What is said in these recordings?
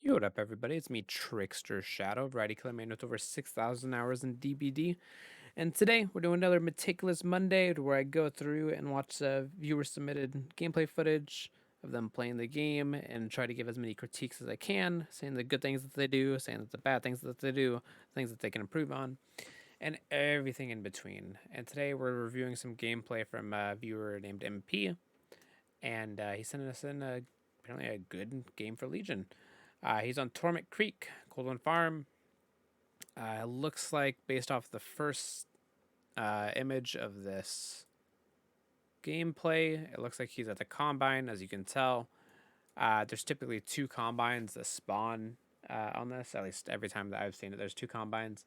Yo, what up, everybody? It's me, Trickster Shadow, Variety Killer Man with over 6,000 hours in DBD. And today, we're doing another Meticulous Monday where I go through and watch viewer submitted gameplay footage of them playing the game and try to give as many critiques as I can, saying the good things that they do, saying that the bad things that they do, things that they can improve on, and everything in between. And today, we're reviewing some gameplay from a viewer named MP, and he sent us in apparently a good game for Legion. He's on Torment Creek, Coldwind Farm. Looks like, based off the first image of this gameplay, it looks like he's at the Combine, as you can tell. There's typically two Combines that spawn on this, at least every time that I've seen it. There's two Combines.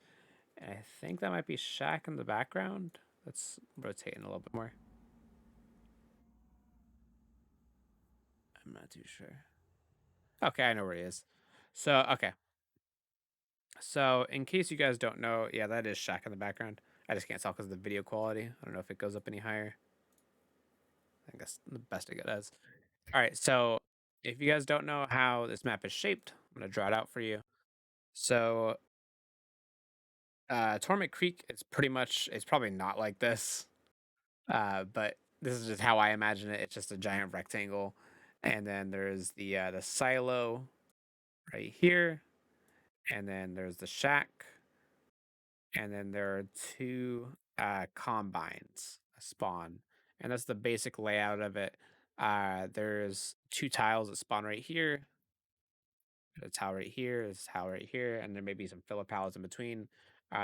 And I think that might be Shaq in the background. Let's rotate in a little bit more. I'm not too sure. Okay, I know where he is. So, okay. So, in case you guys don't know, yeah, that is Shaq in the background. I just can't tell because of the video quality. I don't know if it goes up any higher. I think that's the best it does. All right, so if you guys don't know how this map is shaped, I'm gonna draw it out for you. So, Torment Creek is pretty much, it's probably not like this, but this is just how I imagine it. It's just a giant rectangle, and then there's the silo right here, and then there's the shack, and then there are two combines spawn, and that's the basic layout of it. There's two tiles that spawn right here, a tile right here, there's a tile right here, and there may be some filler pallets in between.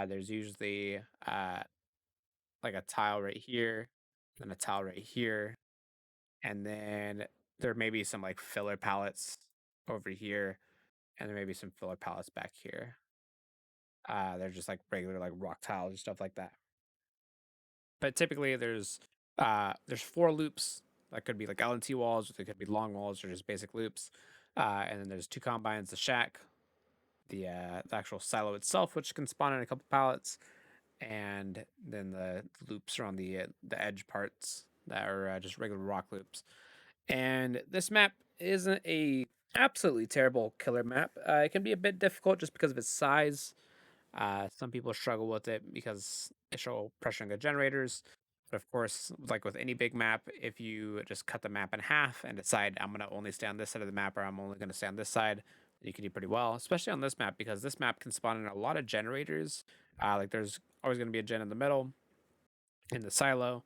There's usually like a tile right here, and a tile right here, and then there may be some like filler pallets over here, and there may be some filler pallets back here. They're just like regular like rock tiles and stuff like that. But typically there's four loops that could be like LNT walls, or they could be long walls, or just basic loops. And then there's two combines: the shack, the actual silo itself, which can spawn in a couple pallets, and then the loops around the edge parts that are just regular rock loops. And this map isn't a absolutely terrible killer map. It can be a bit difficult just because of its size. Some people struggle with it because it show pressuring the generators. But of course, like with any big map, if you just cut the map in half and decide I'm gonna only stay on this side of the map, or I'm only gonna stay on this side, you can do pretty well, especially on this map because this map can spawn in a lot of generators. Like there's always gonna be a gen in the middle in the silo,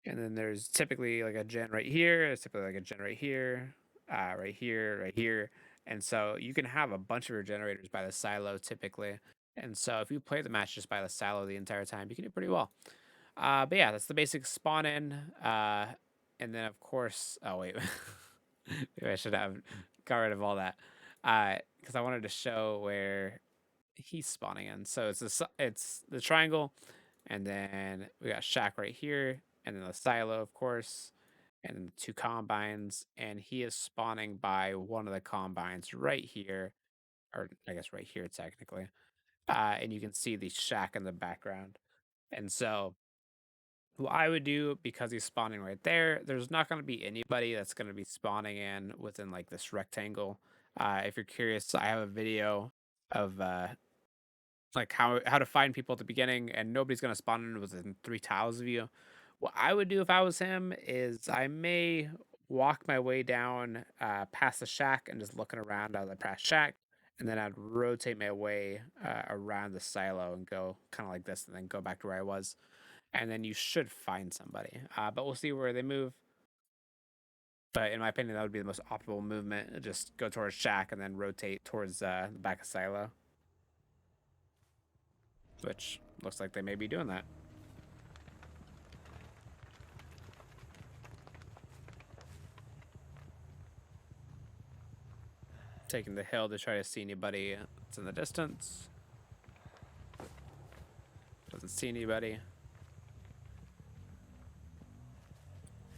and then there's typically like a gen right here. There's typically like a gen right here, right here, right here. And so you can have a bunch of your generators by the silo typically. And so if you play the match just by the silo the entire time, you can do pretty well. But yeah, that's the basic spawn in. And then of course, oh wait, maybe I should have got rid of all that. Because I wanted to show where he's spawning in. So it's the triangle, and then we got Shack right here, and then the silo, of course, and then the two combines, and he is spawning by one of the combines right here, or I guess right here technically. And you can see the Shack in the background. And so what I would do, because he's spawning right there, there's not going to be anybody that's going to be spawning in within like this rectangle. If you're curious, I have a video of like how to find people at the beginning, and nobody's gonna spawn in within 3 tiles of you. What I would do if I was him is I may walk my way down past the shack and just looking around out of the past shack, and then I'd rotate my way around the silo and go kind of like this, and then go back to where I was, and then you should find somebody. But we'll see where they move. But in my opinion, that would be the most optimal movement. Just go towards shack and then rotate towards the back of silo, which looks like they may be doing that. Taking the hill to try to see anybody that's in the distance. Doesn't see anybody.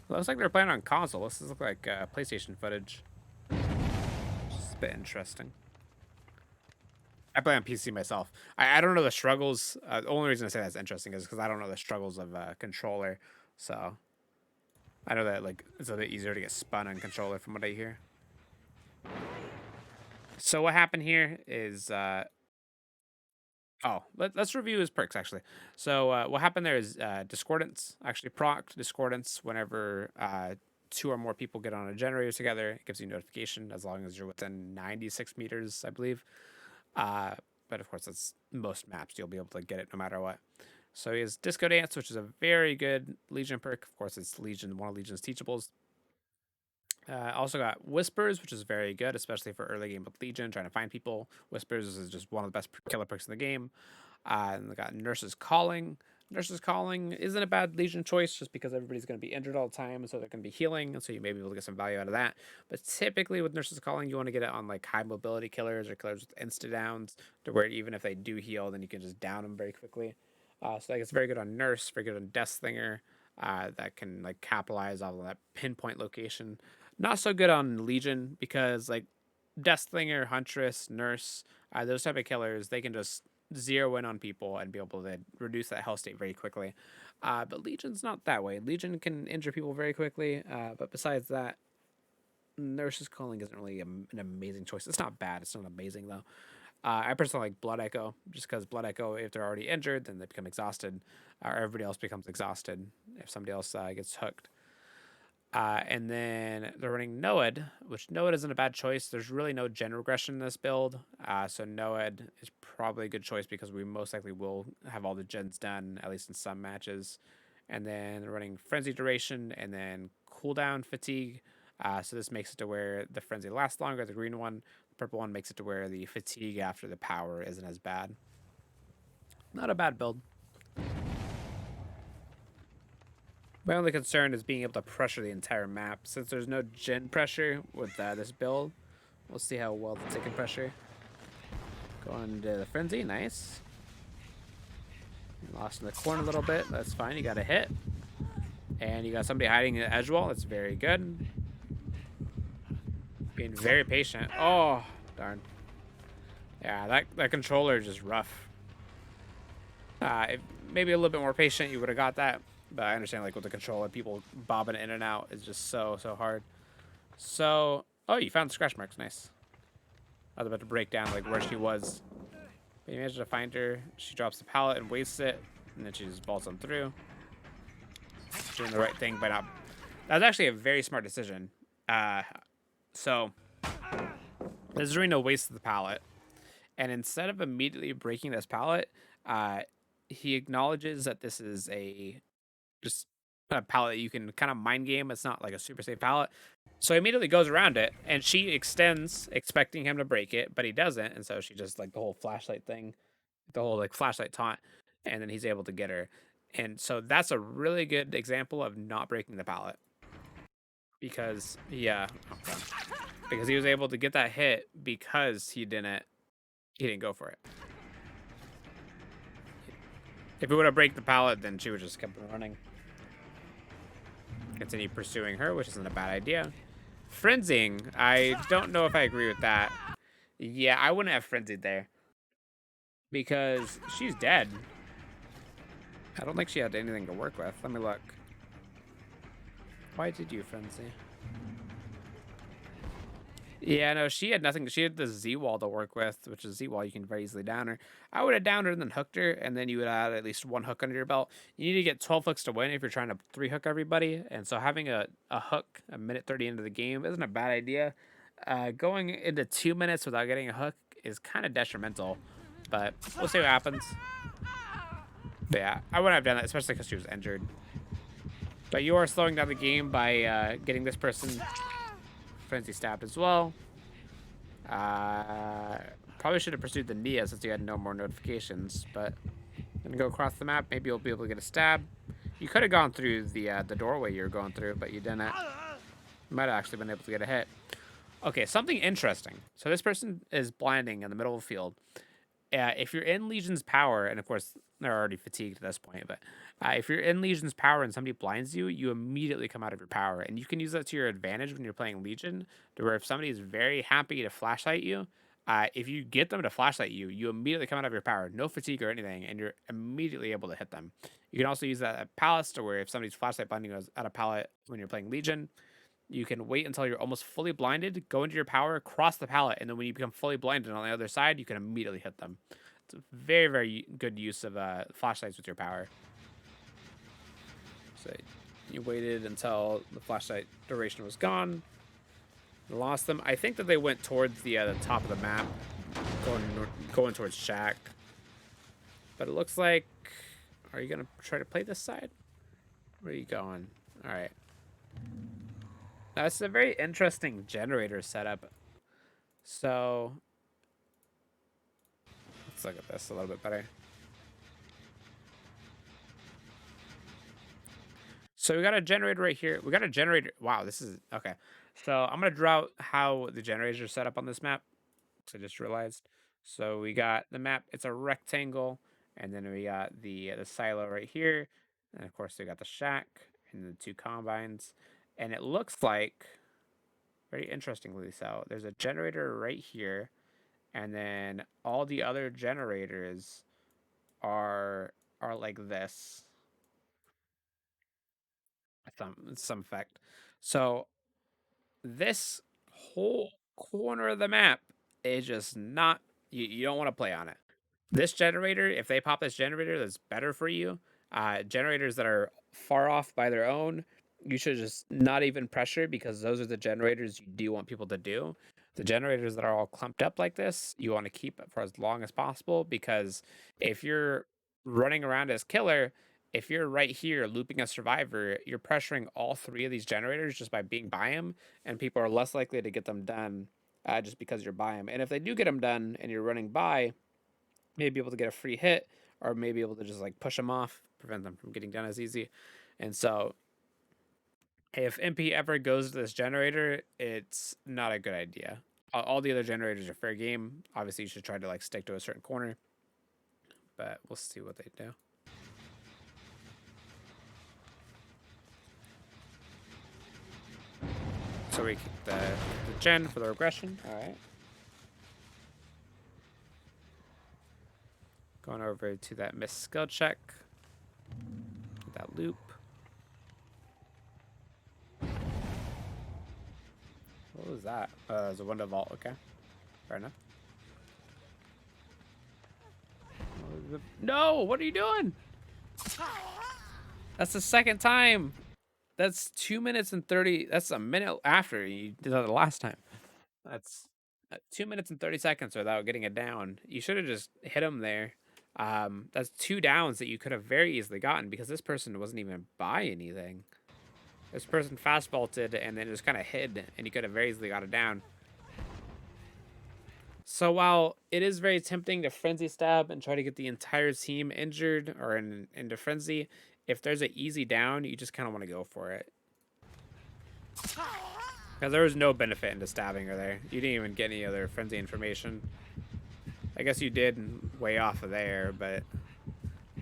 Looks like they're playing on console. This looks like PlayStation footage. It's a bit interesting. I play on PC myself. I don't know the struggles. The only reason I say that's interesting is because I don't know the struggles of controller. So I know that like it's a bit easier to get spun on controller from what I hear. So what happened here is let's review his perks actually. So what happened there is Discordance actually proc Discordance whenever two or more people get on a generator together. It gives you notification as long as you're within 96 meters, I believe. Uh, but of course, that's most maps. You'll be able to get it no matter what. So he has Disco Dance, which is a very good Legion perk. Of course, it's Legion, one of Legion's teachables. Also got Whispers, which is very good, especially for early game with Legion, trying to find people. Whispers is just one of the best killer perks in the game. And we got Nurse's Calling. Nurse's Calling isn't a bad Legion choice just because everybody's going to be injured all the time, so they're going to be healing, and so you may be able to get some value out of that. But typically with Nurse's Calling, you want to get it on like high mobility killers or killers with insta downs, to where even if they do heal, then you can just down them very quickly. So like it's very good on Nurse, very good on Deathslinger. That can like capitalize off of that pinpoint location. Not so good on Legion because like Deathslinger, Huntress, Nurse, those type of killers, they can just zero in on people and be able to reduce that health state very quickly. But Legion's not that way. Legion can injure people very quickly. But besides that, Nurse's Calling isn't really an amazing choice. It's not bad. It's not amazing though. I personally like Blood Echo just because Blood Echo, if they're already injured, then they become exhausted, or everybody else becomes exhausted if somebody else gets hooked. And then they're running Noed, which Noed isn't a bad choice. There's really no gen regression in this build. So Noed is probably a good choice because we most likely will have all the gens done, at least in some matches. And then they're running Frenzy Duration and then Cooldown Fatigue. So this makes it to where the Frenzy lasts longer, the green one. The purple one makes it to where the Fatigue after the power isn't as bad. Not a bad build. My only concern is being able to pressure the entire map. Since there's no gen pressure with this build, we'll see how well the taking pressure. Going to the Frenzy, nice. Lost in the corner a little bit, that's fine, you got a hit. And you got somebody hiding in the edge wall, that's very good. Being very patient. Oh, darn. Yeah, that controller is just rough. Maybe a little bit more patient, you would have got that. But I understand, like, with the controller, people bobbing in and out is just so hard. So, oh, you found the scratch marks. Nice. I was about to break down, like, where she was. But you managed to find her. She drops the pallet and wastes it. And then she just balls them through. Doing the right thing by not... That was actually a very smart decision. So, the Zarina wasted the pallet. And instead of immediately breaking this pallet, he acknowledges that this is just a pallet that you can kind of mind game. It's not like a super safe pallet. So he immediately goes around it, and she extends, expecting him to break it, but he doesn't. And so she just like the whole flashlight thing, the whole like flashlight taunt, and then he's able to get her. And so that's a really good example of not breaking the pallet. Because because he was able to get that hit because he didn't go for it. If he would have break the pallet, then she would just kept running. Continue pursuing her, which isn't a bad idea. Frenzying, I don't know if I agree with that. Yeah, I wouldn't have frenzied there. Because she's dead. I don't think she had anything to work with. Let me look. Why did you frenzy? Yeah, no, she had nothing. She had the Z-Wall to work with, which is Z-Wall. You can very easily down her. I would have downed her and then hooked her, and then you would add at least one hook under your belt. You need to get 12 hooks to win if you're trying to 3-hook everybody. And so having a hook a minute 30 into the game isn't a bad idea. Going into 2 minutes without getting a hook is kind of detrimental, but we'll see what happens. But yeah, I wouldn't have done that, especially because she was injured. But you are slowing down the game by getting this person Frenzy stabbed as well. Probably should have pursued the Nia since you had no more notifications, but gonna go across the map. Maybe you'll be able to get a stab. You could have gone through the doorway you were going through, but you didn't. You might have actually been able to get a hit. Okay, something interesting. So this person is blinding in the middle of the field. If you're in Legion's power, and of course they're already fatigued at this point, but if you're in Legion's power and somebody blinds you, you immediately come out of your power, and you can use that to your advantage when you're playing Legion. To where if somebody is very happy to flashlight you, if you get them to flashlight you, you immediately come out of your power, no fatigue or anything, and you're immediately able to hit them. You can also use that at Palace, to where if somebody's flashlight blinding you at a pallet when you're playing Legion, you can wait until you're almost fully blinded, go into your power, cross the pallet, and then when you become fully blinded on the other side, you can immediately hit them. It's a very, very good use of flashlights with your power. So you waited until the flashlight duration was gone. Lost them. I think that they went towards the top of the map, going towards Shack. But it looks like, are you gonna try to play this side? Where are you going? All right. Now, it's a very interesting generator setup. So let's look at this a little bit better. So we got a generator right here. We got a generator. Wow, this is okay. So I'm gonna draw out how the generators are set up on this map. So I just realized. So we got the map. It's a rectangle, and then we got the silo right here, and of course we got the shack and the two combines. And it looks like, very interestingly so, there's a generator right here, and then all the other generators are like this. Some effect. So this whole corner of the map is just not, you don't want to play on it. This generator, if they pop this generator, that's better for you. Generators that are far off by their own, you should just not even pressure, because those are the generators you do want people to do. The generators that are all clumped up like this, you want to keep it for as long as possible, because if you're running around as killer, if you're right here looping a survivor, you're pressuring all three of these generators just by being by them, and people are less likely to get them done just because you're by them. And if they do get them done and you're running by, maybe able to get a free hit, or maybe able to just like push them off, prevent them from getting done as easy. And so if MP ever goes to this generator, it's not a good idea. All the other generators are fair game. Obviously, you should try to like stick to a certain corner, but we'll see what they do. So we keep the gen for the regression. All right. Going over to that missed skill check. That loop. What was that? There's a window vault. Okay. Fair enough. No! What are you doing? That's the second time. That's 2 minutes and 30. That's a minute after you did that the last time. That's 2 minutes and 30 seconds without getting it down. You should have just hit him there. That's 2 downs that you could have very easily gotten, because this person wasn't even by anything. This person fast vaulted and then just kind of hid, and you could have very easily got it down. So while it is very tempting to frenzy stab and try to get the entire team injured or into frenzy, if there's an easy down, you just kind of want to go for it. Because there was no benefit into stabbing her there. You didn't even get any other frenzy information. I guess you did way off of there, but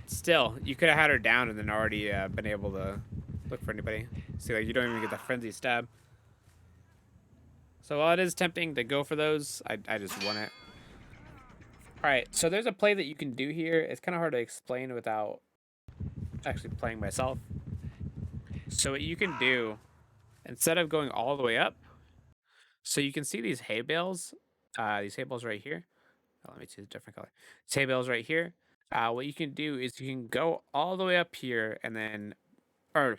still, you could have had her down and then already been able to look for anybody. See, like, you don't even get the frenzy stab. So while it is tempting to go for those, I just want it. All right, so there's a play that you can do here. It's kind of hard to explain without actually playing myself. So what you can do, instead of going all the way up, so you can see these hay bales right here. Oh, let me choose a different color. These hay bales right here. What you can do is you can go all the way up here, and then, or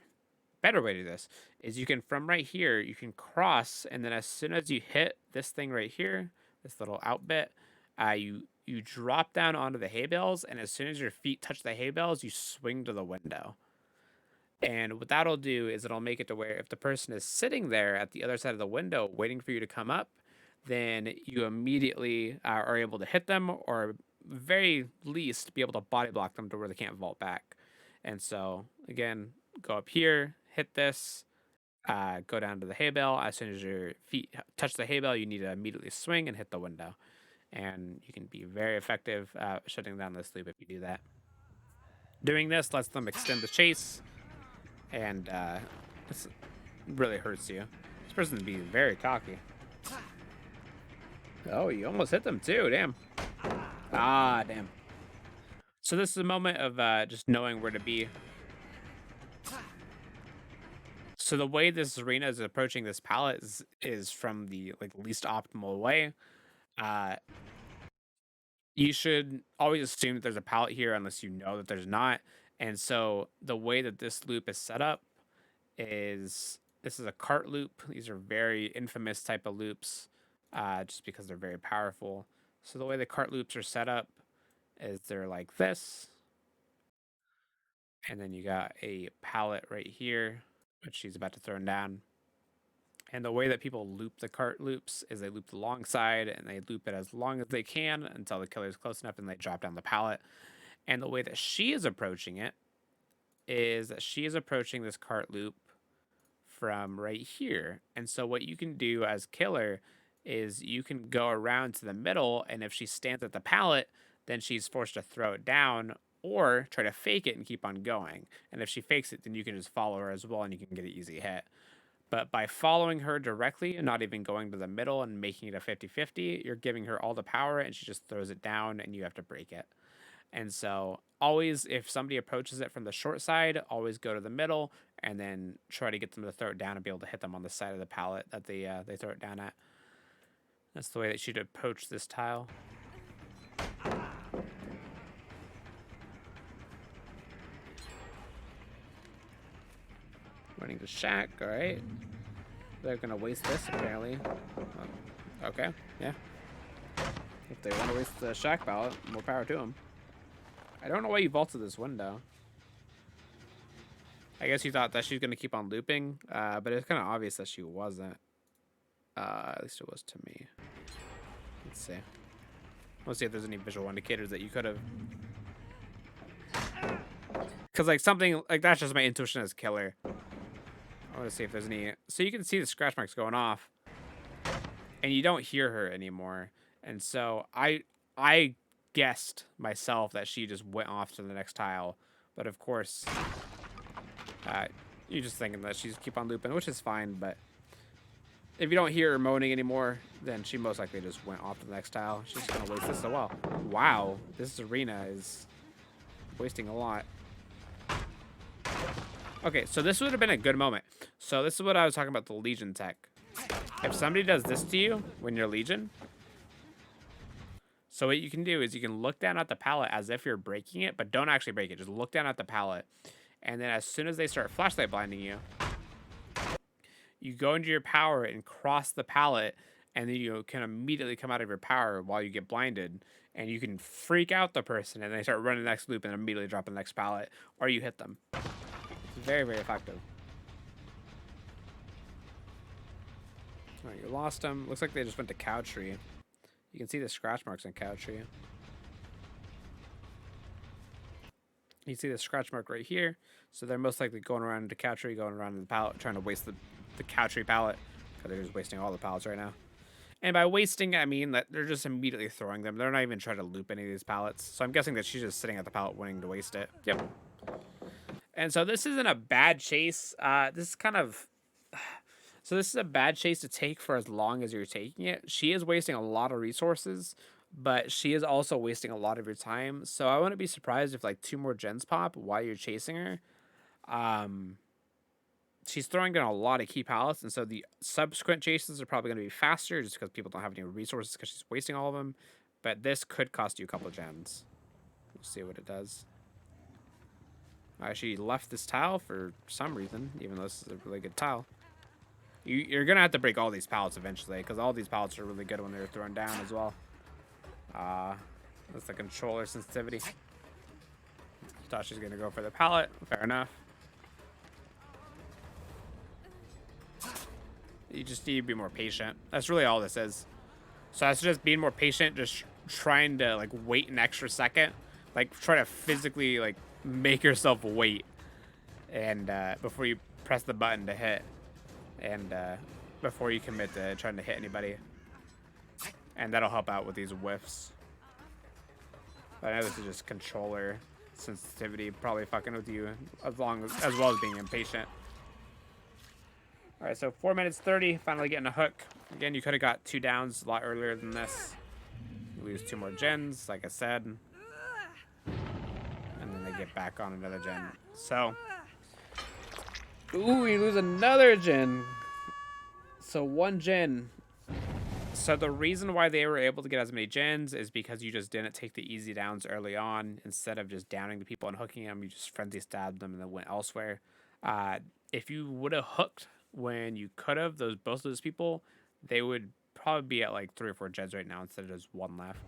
better way to do this is you can, from right here, you can cross, and then as soon as you hit this thing right here, this little out bit, you drop down onto the hay bales, and as soon as your feet touch the hay bales, you swing to the window. And what that'll do is it'll make it to where if the person is sitting there at the other side of the window waiting for you to come up, then you immediately are able to hit them, or very least be able to body block them to where they can't vault back. And so again, go up here, hit this, go down to the hay bale. As soon as your feet touch the hay bale, you need to immediately swing and hit the window. And you can be very effective shutting down this loop if you do that. Doing this lets them extend the chase, and this really hurts you. This person's being very cocky. Oh, you almost hit them too, damn. Ah, damn. So this is a moment of just knowing where to be. So the way this arena is approaching this palette is from the like least optimal way. Uh, you should always assume that there's a palette here unless you know that there's not. And so the way that this loop is set up is this is a cart loop. These are very infamous type of loops, just because they're very powerful. So the way the cart loops are set up is they're like this, and then you got a pallet right here, which she's about to throw down. And the way that people loop the cart loops is they loop the long side and they loop it as long as they can until the killer is close enough and they drop down the pallet. And the way that she is approaching it is that she is approaching this cart loop from right here. And so what you can do as killer is you can go around to the middle, and if she stands at the pallet, then she's forced to throw it down or try to fake it and keep on going. And if she fakes it, then you can just follow her as well and you can get an easy hit. But by following her directly and not even going to the middle and making it a 50-50, you're giving her all the power and she just throws it down and you have to break it. And so always, if somebody approaches it from the short side, always go to the middle and then try to get them to throw it down and be able to hit them on the side of the pallet that they throw it down at. That's the way that you'd approach this tile. Running to shack, all right. They're gonna waste this apparently. Okay, yeah. If they want to waste the shack pallet, more power to them. I don't know why you vaulted this window. I guess you thought that she's gonna keep on looping, but it's kind of obvious that she wasn't. At least it was to me. Let's see. Let's see if there's any visual indicators that you could have. Because like something like that's just my intuition as killer. I want to see if there's any. So you can see the scratch marks going off, and you don't hear her anymore. And so I guessed myself that she just went off to the next tile, but of course, you're just thinking that she's keep on looping, which is fine. But if you don't hear her moaning anymore, then she most likely just went off to the next tile. She's gonna waste this as well. Wow, this arena is wasting a lot. Okay, so this would have been a good moment. So this is what I was talking about, the Legion tech. If somebody does this to you when you're Legion, so what you can do is you can look down at the pallet as if you're breaking it, but don't actually break it. Just look down at the pallet. And then as soon as they start flashlight blinding you, you go into your power and cross the pallet, and then you can immediately come out of your power while you get blinded. And you can freak out the person, and they start running the next loop and immediately drop the next pallet, or you hit them. Very, very effective. All right, you lost them. Looks like they just went to Cow Tree. You can see the scratch marks on Cow Tree. You see the scratch mark right here. So they're most likely going around to Cow Tree, going around to the pallet, trying to waste the Cow Tree pallet. Because they're just wasting all the pallets right now. And by wasting, I mean that they're just immediately throwing them. They're not even trying to loop any of these pallets. So I'm guessing that she's just sitting at the pallet wanting to waste it. Yep. And so this isn't a bad chase. This is kind of... So this is a bad chase to take for as long as you're taking it. She is wasting a lot of resources, but she is also wasting a lot of your time. So I wouldn't be surprised if like 2 more gens pop while you're chasing her. She's throwing down a lot of key pallets, and so the subsequent chases are probably going to be faster just because people don't have any resources because she's wasting all of them. But this could cost you a couple gens. We'll see what it does. She left this tile for some reason, even though this is a really good tile. You're going to have to break all these pallets eventually, because all these pallets are really good when they're thrown down as well. That's the controller sensitivity. Thought she's going to go for the pallet. Fair enough. You just need to be more patient. That's really all this is. So that's just being more patient, just trying to like wait an extra second. Like try to physically like make yourself wait, and before you press the button to hit, and before you commit to trying to hit anybody, and that'll help out with these whiffs. But I know this is just controller sensitivity, probably fucking with you as well as being impatient. All right, so 4 minutes 30, finally getting a hook. Again, you could have got 2 downs a lot earlier than this. You lose 2 more gens, like I said. And then they get back on another gen. So, Ooh, we lose another gen. So 1 gen. So the reason why they were able to get as many gens is because you just didn't take the easy downs early on. Instead of just downing the people and hooking them, you just frenzy stabbed them and then went elsewhere. Uh, if you would have hooked when you could have both of those people, they would probably be at like 3 or 4 gens right now instead of just 1 left.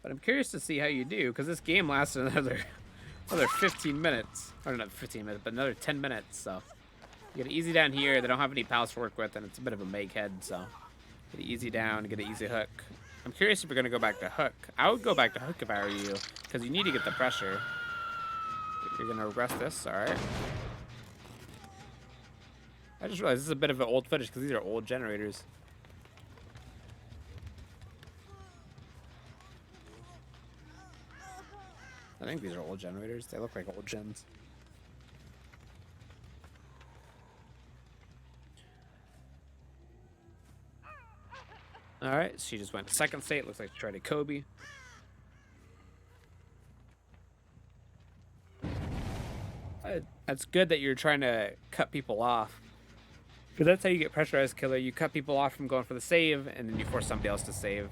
But I'm curious to see how you do because this game lasted another 15 minutes, or not 15 minutes, but another 10 minutes. So you get it easy down here. They don't have any pals to work with, and it's a bit of a make head, so get it easy down, get an easy hook. I'm curious if we're going to go back to hook. I would go back to hook if I were you, because you need to get the pressure. You're going to regress this, all right. I just realized this is a bit of an old footage, because these are old generators. I think these are old generators. They look like old gens. All right, she just went to second state. Looks like she tried a Kobe. That's good that you're trying to cut people off. Because that's how you get pressurized killer. You cut people off from going for the save, and then you force somebody else to save.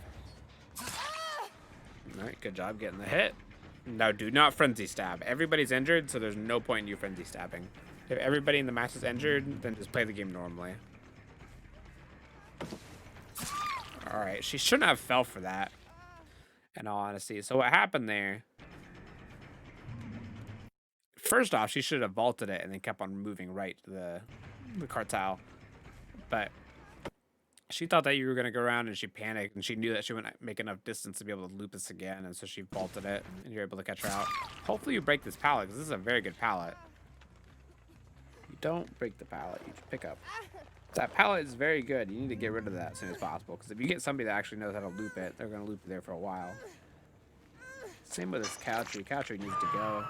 All right, good job getting the hit. Now, do not frenzy stab. Everybody's injured, so there's no point in you frenzy stabbing. If everybody in the match is injured, then just play the game normally. All right, she shouldn't have fell for that, in all honesty. So what happened there? First off, she should have vaulted it and then kept on moving right to the cartel. But she thought that you were going to go around, and she panicked, and she knew that she wouldn't make enough distance to be able to loop this again, and so she vaulted it, and you're able to catch her out. Hopefully you break this pallet, because this is a very good pallet. You don't break the pallet, you pick up. That pallet is very good. You need to get rid of that as soon as possible, because if you get somebody that actually knows how to loop it, they're going to loop it there for a while. Same with this Couchery. Couchery needs to go.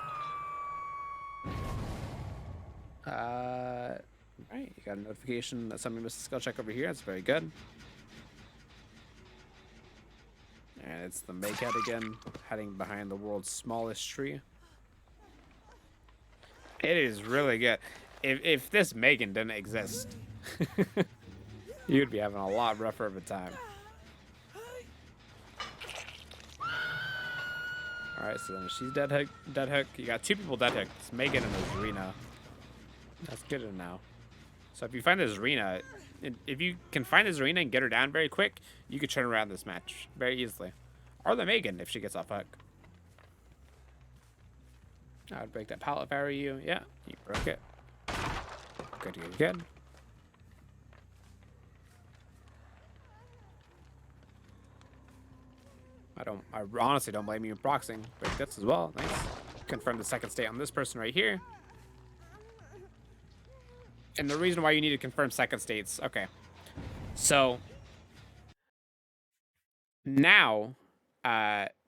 Right, you got a notification that somebody missed a skill check over here. That's very good. And it's the Makehead again, heading behind the world's smallest tree. It is really good. If this Megan didn't exist, you'd be having a lot rougher of a time. All right, so then she's dead hook. Dead hook. You got 2 people dead hook. It's Megan and Zarina. That's good to know. So if you find the Zarina, if you can find the Zarina and get her down very quick, you could turn around this match very easily. Or the Megan if she gets off hook. I would break that pallet if I were you. Yeah, you broke it. Good, good, good. I honestly don't blame you proxing. Break this as well. Nice. Confirm the second state on this person right here. And the reason why you need to confirm second states, okay. So now,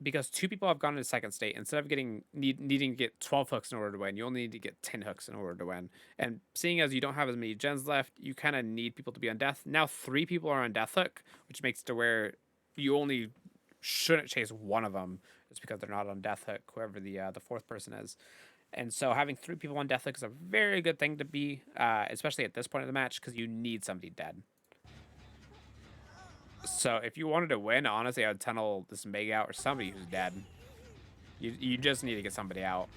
because 2 people have gone into second state, instead of needing to get 12 hooks in order to win, you only need to get 10 hooks in order to win. And seeing as you don't have as many gens left, you kind of need people to be on death. Now 3 people are on death hook, which makes it to where you only shouldn't chase one of them just because they're not on death hook, whoever the 4th person is. And so having 3 people on death hook is a very good thing to be, especially at this point of the match, because you need somebody dead. So if you wanted to win, honestly, I would tunnel this Meg out or somebody who's dead. You just need to get somebody out.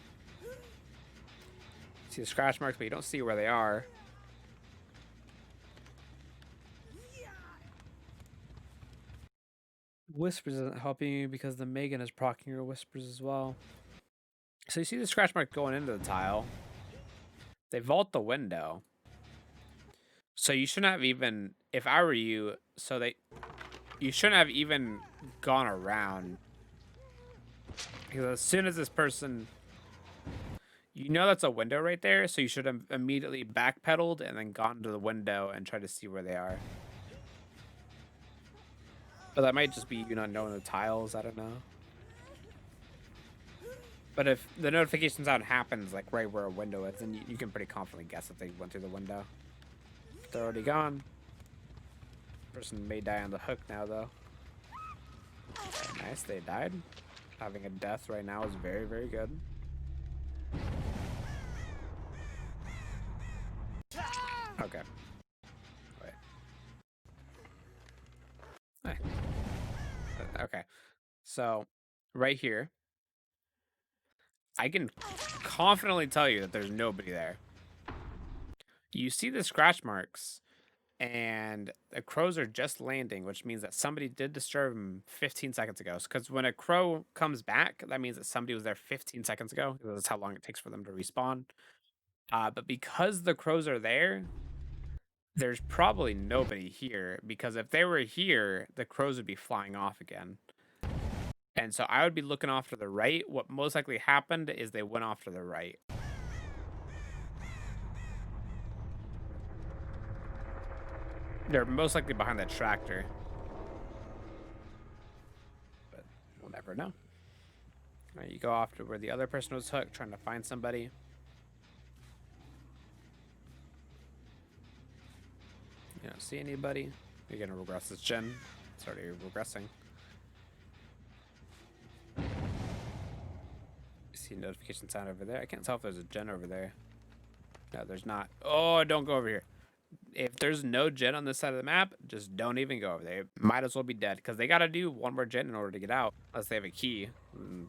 See the scratch marks, but you don't see where they are. Whispers isn't helping you because the Megan is proccing your whispers as well. So you see the scratch mark going into the tile. They vault the window. So you shouldn't have even, if I were you, you shouldn't have even gone around. Because as soon as this person, you know that's a window right there, so you should have immediately backpedaled and then gone to the window and tried to see where they are. But that might just be you not knowing the tiles, I don't know. But if the notification sound happens like right where a window is, then you can pretty confidently guess if they went through the window. They're already gone. Person may die on the hook now, though. Okay, nice, they died. Having a death right now is very, very good. Okay. So right here, I can confidently tell you that there's nobody there. You see the scratch marks, and the crows are just landing, which means that somebody did disturb them 15 seconds ago. Because when a crow comes back, that means that somebody was there 15 seconds ago. That's how long it takes for them to respawn. But because the crows are there, there's probably nobody here. Because if they were here, the crows would be flying off again. And so I would be looking off to the right. What most likely happened is they went off to the right. They're most likely behind that tractor. But we'll never know. All right, you go off to where the other person was hooked, trying to find somebody. You don't see anybody. You're gonna regress this gen. It's already regressing. You see a notification sound over there. I can't tell if there's a gen over there. No, there's not. Oh, don't go over here. If there's no gen on this side of the map, just don't even go over there. It might as well be dead because they gotta do one more gen in order to get out. Unless they have a key.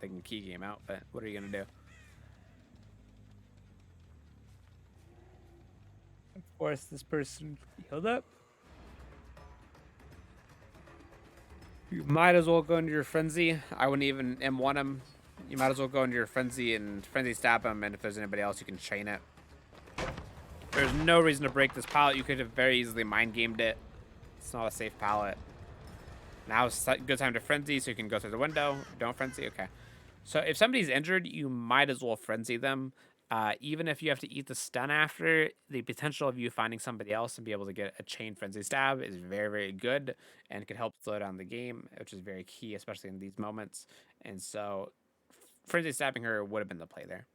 They can key game out, but what are you gonna do? Force this person healed up. You might as well go into your frenzy. I wouldn't even M1 him. You might as well go into your frenzy and frenzy stab him, and if there's anybody else, you can chain it. There's no reason to break this pallet. You could have very easily mind gamed it. It's not a safe pallet. Now is a good time to frenzy, so you can go through the window. Don't frenzy, okay. So if somebody's injured, you might as well frenzy them. Even if you have to eat the stun after, the potential of you finding somebody else and be able to get a chain frenzy stab is very, very good and can help slow down the game, which is very key, especially in these moments. And so frenzy stabbing her would have been the play there.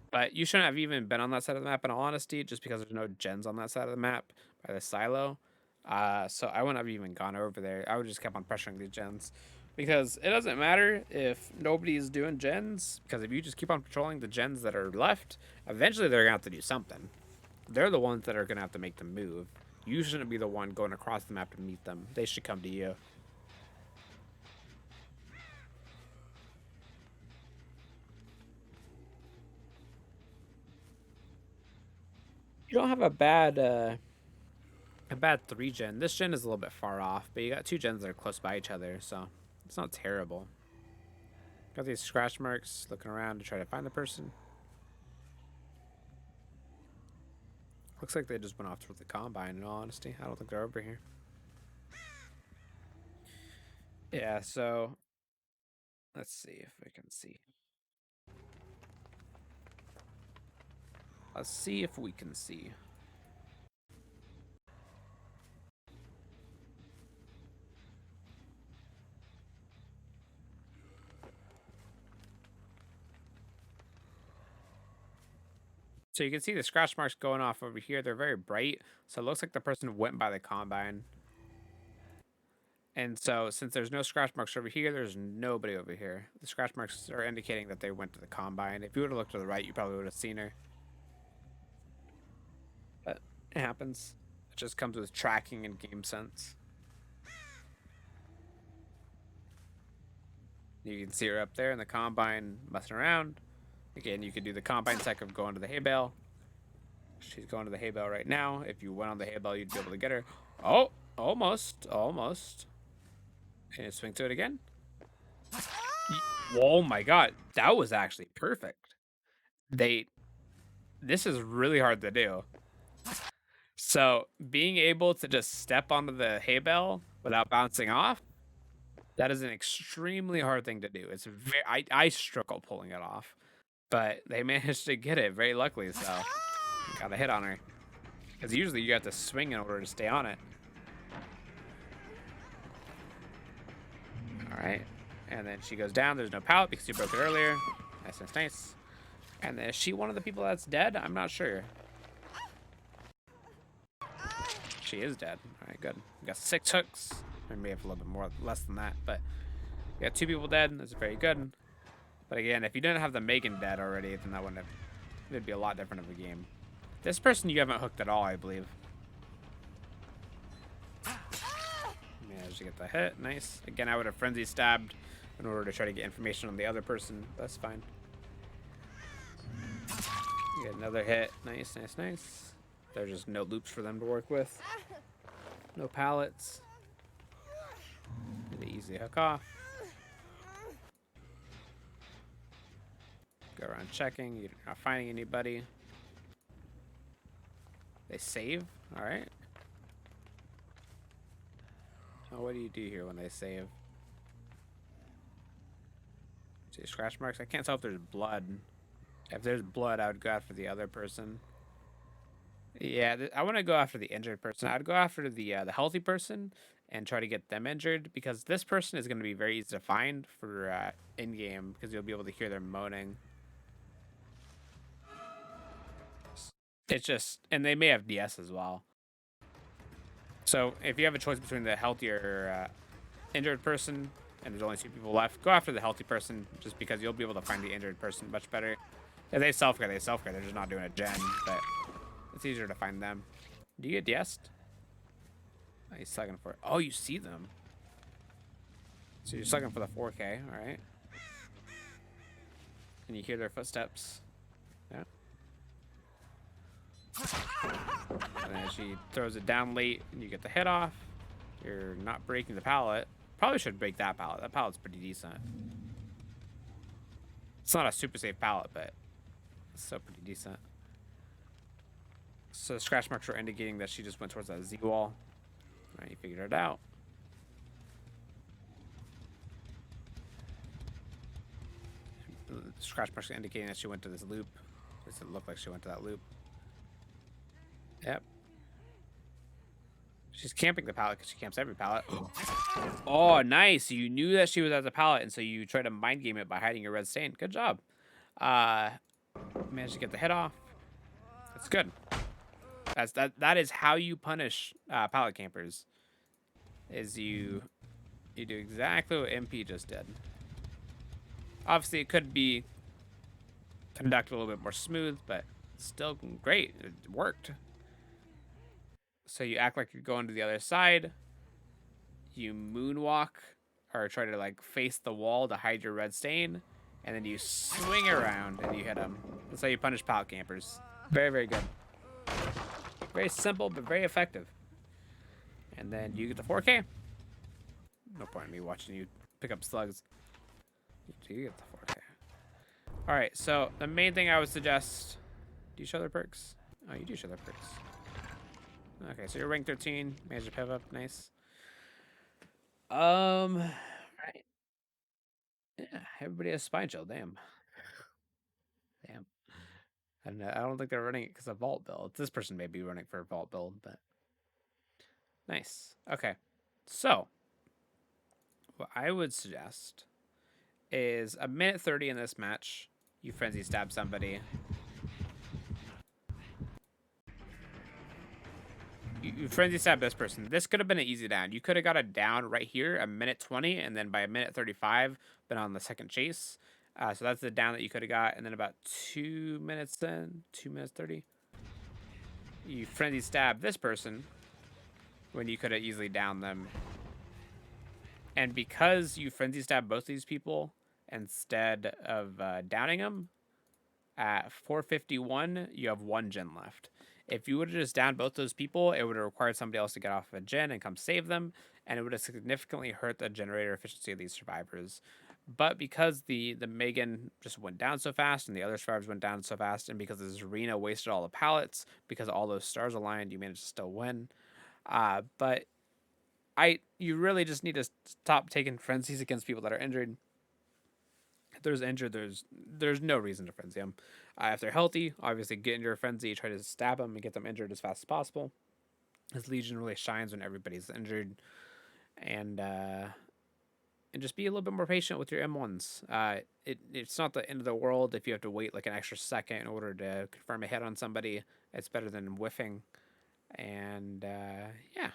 But you shouldn't have even been on that side of the map, in all honesty, just because there's no gens on that side of the map by the silo. So I wouldn't have even gone over there. I would just kept on pressuring these gens. Because it doesn't matter if nobody's doing gens, because if you just keep on patrolling the gens that are left, eventually they're going to have to do something. They're the ones that are going to have to make them move. You shouldn't be the one going across the map to meet them. They should come to you. You don't have a bad 3 gen. This gen is a little bit far off, but you got 2 gens that are close by each other, so it's not terrible. Got these scratch marks, looking around to try to find the person. Looks like they just went off towards the combine, in all honesty. I don't think they're over here. Yeah, so let's see if we can see. Let's see if we can see. So you can see the scratch marks going off over here. They're very bright. So it looks like the person went by the combine. And so since there's no scratch marks over here, there's nobody over here. The scratch marks are indicating that they went to the combine. If you would have looked to the right, you probably would have seen her. But it happens. It just comes with tracking and game sense. You can see her up there in the combine messing around. Again, you could do the combine tech of going to the hay bale. She's going to the hay bale right now. If you went on the hay bale, you'd be able to get her. Oh, almost, almost. Can you swing to it again? Oh my god, that was actually perfect. This is really hard to do. So being able to just step onto the hay bale without bouncing off, that is an extremely hard thing to do. It's very, I struggle pulling it off, but they managed to get it very luckily. So got a hit on her because usually you have to swing in order to stay on it. All right, and then she goes down. There's no pallet because you broke it earlier. Nice, nice, nice. And then is she one of the people that's dead? I'm not sure. She is dead. All right, good. We got 6 hooks. We may have a little bit more, less than that, but we got 2 people dead. That's very good. But again, if you didn't have the Megan dead already, then that wouldn't have. It'd be a lot different of a game. This person you haven't hooked at all, I believe. to get the hit. Nice. Again, I would have frenzy stabbed in order to try to get information on the other person. That's fine. Get another hit. Nice, nice, nice. There's just no loops for them to work with. No pallets. They easily hook off. Go around checking. You're not finding anybody. They save. All right. Oh, what do you do here when they save? See scratch marks? I can't tell if there's blood. If there's blood, I would go after the other person. Yeah, I want to go after the injured person. I'd go after the healthy person and try to get them injured because this person is going to be very easy to find for in game because you'll be able to hear them moaning. It's just, and they may have DS as well. So if you have a choice between the healthier injured person and there's only 2 people left, go after the healthy person just because you'll be able to find the injured person much better. If they self-care, they self-care. They're just not doing a gen, but it's easier to find them. Do you get DS'd? Oh, he's sucking for it. Oh, you see them. So you're sucking for the 4K, all right. And you hear their footsteps. Yeah. And then she throws it down late and you get the hit off. You're not breaking the pallet. Probably should break that pallet. That pallet's pretty decent. It's not a super safe pallet, but it's still pretty decent. So the scratch marks are indicating that she just went towards that Z wall. All right, you figured it out. The scratch marks are indicating that she went to this loop. At least it looked like she went to that loop. Yep. She's camping the pallet because she camps every pallet. Oh, nice. You knew that she was at the pallet, and so you tried to mind game it by hiding your red stain. Good job. Managed to get the hit off. That's good. That is how you punish pallet campers. Is you do exactly what MP just did. Obviously, it could be conducted a little bit more smooth, but still great. It worked. So you act like you're going to the other side. You moonwalk or try to like face the wall to hide your red stain. And then you swing around and you hit them. That's how you punish pallet campers. Very, very good. Very simple, but very effective. And then you get the 4K. No point in me watching you pick up slugs. You get the 4K. All right, so the main thing I would suggest... Do you show their perks? Oh, you do show their perks. Okay, so you're rank 13. Managed to pivot up. Nice. Right. Yeah, everybody has spine chill. Damn. Damn. I don't think they're running it because of vault build. This person may be running for a vault build, but nice. Okay, so what I would suggest is a minute 30 in this match. You frenzy stab somebody. You frenzy stab this person. This could have been an easy down. You could have got a down right here, a minute 20, and then by a minute 35, been on the second chase. So that's the down that you could have got. And then about 2 minutes in, 2 minutes 30, you frenzy stab this person when you could have easily downed them. And because you frenzy stab both these people instead of downing them, at 451, you have 1 gen left. If you would have just downed both those people, it would have required somebody else to get off of a gen and come save them, and it would have significantly hurt the generator efficiency of these survivors. But because the Megan just went down so fast and the other survivors went down so fast, and because the Zarina wasted all the pallets, because all those stars aligned, you managed to still win. But you really just need to stop taking frenzies against people that are injured. If there's injured, there's no reason to frenzy them. If they're healthy, obviously get into a frenzy, try to stab them and get them injured as fast as possible. This Legion really shines when everybody's injured, and just be a little bit more patient with your M1s. It's not the end of the world if you have to wait like an extra second in order to confirm a hit on somebody. It's better than whiffing, and yeah.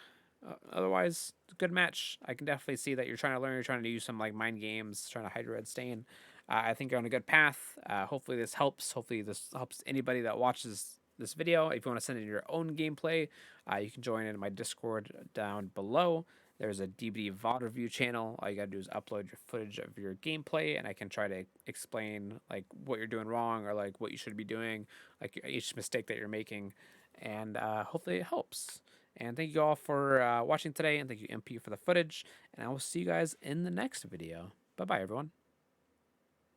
Otherwise, good match. I can definitely see that you're trying to learn. You're trying to use some like mind games, trying to hide your red stain. I think you're on a good path. Hopefully this helps. Hopefully this helps anybody that watches this video. If you want to send in your own gameplay, you can join in my Discord down below. There's a DVD VOD review channel. All you gotta do is upload your footage of your gameplay, and I can try to explain like what you're doing wrong or like what you should be doing, like each mistake that you're making, and hopefully it helps. And thank you all for watching today, and thank you MP for the footage. And I will see you guys in the next video. Bye bye, everyone.